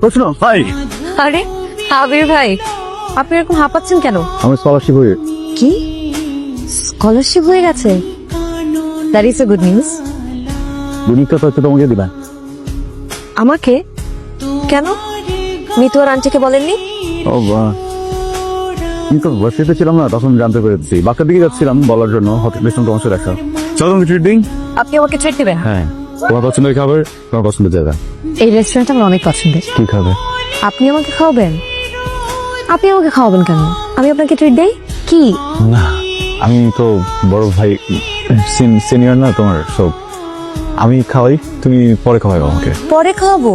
প্রশ্ন ভাই, আরে আবির ভাই, আপনি এরকম হাঁপাচ্ছেন কেন? আমার স্কলারশিপ হয়ে কি স্কলারশিপ হয়ে গেছে? That is a good news. গুণিকা তো তোমাকে দিবা। আমাকে কেন? মিতু আর আন্টিকে বলেননি? ও বাহ, আমি তো বাসিতে ছিলাম না, তখন জানতে পেরেছি। বাসার দিকে যাচ্ছিলাম বলার জন্য, হঠাৎ পেছন তোমার সাথে দেখা। চলো আমি ট্রিট দিই। আপনি আমাকে ট্রিট দিবেন? হ্যাঁ, তোমার পছন্দের খাবার, তোমার পছন্দের জায়গা। এই রেস্টুরেন্ট আমার অনেক পছন্দের। কি খাবে? আপনি আমাকে খাওয়াবেন? আপনি আমাকে খাওয়াবেন কেন? আমি আপনাকে ট্রিট দেই কি? না, আমি তো বড় ভাই, সিনিয়র না তোমার, সব আমি খাওয়াই, তুমি পরে খাওয়াই আমাকে। পরে খাওয়াবো?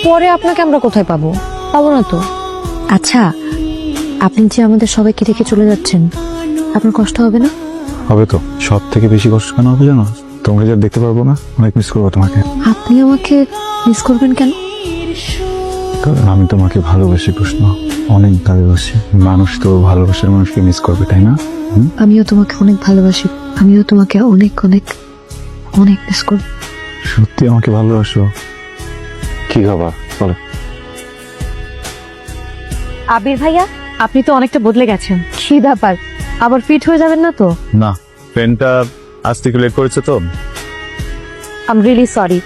পরে আপনাকে আমরা কোথায় পাবো? পাবো না তো। আচ্ছা, আপনি যে আমাদের সবাইকে রেখে চলে যাচ্ছেন, আপনার কষ্ট হবে না? হবে তো। সব থেকে বেশি কষ্ট কেন হবে জানো? তোমাকে যা দেখতে পারবো না, অনেক মিস করবো তোমাকে। আপনি আমাকে মিস করবেন কেন? কারণ আমি তোমাকে ভালোবাসি প্রশ্ন, অনেক ভালোবাসি। মানুষ তো ভালোবাসার মানুষকে মিস করবে, তাই না? আমিও তোমাকে অনেক ভালোবাসি। আমিও তোমাকে অনেক অনেক অনেক মিস করব। সত্যি আমাকে ভালোবাসো? কি খাবার বলো? আবির ভাইয়া, আপনি তো অনেকটা বদলে গেছেন। কি ব্যাপার, আবার ফিট হয়ে যাবেন না তো? না, ট্রেনটা আজ থেকে লেট করেছে তো। আই এম রিয়েলি সরি,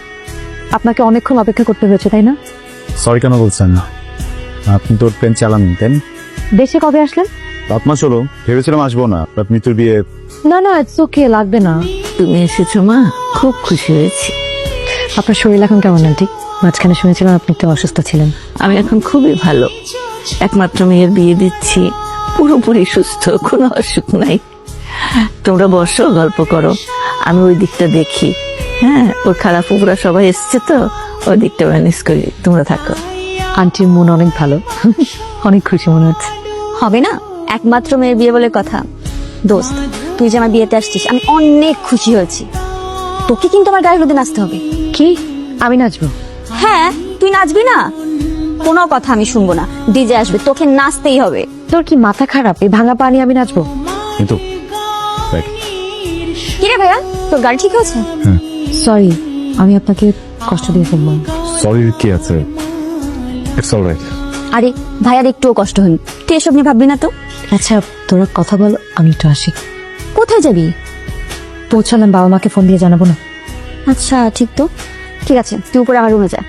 আপনাকে অনেকক্ষণ অপেক্ষা করতে হয়েছে, তাই না? সরি কেন বলছেন না? আপনি তো ট্রেন চালান, তাই? দেশে কবে আসলেন? 7 মাস হলো। ভেবেছিলাম আসবো না, আপনার মিতুর বিয়ে। না না, ইটস ওকে, লাগবে না। তুমি এসেছো মা, খুব খুশি হয়েছি। আপনার শরীর এখন কেমন আন্টি? মাঝখানে শুনেছিলাম আপনি একটু অসুস্থ ছিলেন। আমি এখন খুবই ভালো। একমাত্র মেয়ের বিয়ে দিচ্ছি, পুরোপুরি সুস্থ, কোনো অসুখ নাই। তোমরা বসো, গল্প করো, আমি ওই দিকটা দেখি। হ্যাঁ, ওর খারাপ পুকুরা সবাই এসছে তো, ওই দিকটা ম্যানেজ করি, তোমরা থাকো। আন্টির মন অনেক ভালো, অনেক খুশি মনে হচ্ছে। হবে না, একমাত্র মেয়ের বিয়ে বলে কথা। দোস্ত, তুই যে আমার বিয়েতে আসছিস, আমি অনেক খুশি হয়েছি। তোকে কিন্তু আমার গায়ে হলুদে নাচতে হবে। কি, আমি নাচবো? হ্যাঁ, তুই নাচবি না? কোনো কথা আমি শুনবো না। ডিজে আসবে, তোকে নাচতেই হবে। তোর কি মাথা খারাপ? এই ভাঙা পানি আমি নাচবো? কিন্তু কিরে ভাইয়া, তোর গাড়ি ঠিক হয়েছে? সরি, আমি আপনাকে কষ্ট দিয়ে ফেললাম। সরি কি আছে, ইটস অলরাইট। আরে ভাইয়ার একটুও কষ্ট হয়নি, তুই এসব নিয়ে ভাববি না তো। আচ্ছা, তোরা কথা বল, আমি একটু আসি। কোথায় যাবি? পৌঁছালাম, বাবা মাকে ফোন দিয়ে জানাবো না? আচ্ছা ঠিক তো, ঠিক আছে, তুই উপরে আমার রুমে যা।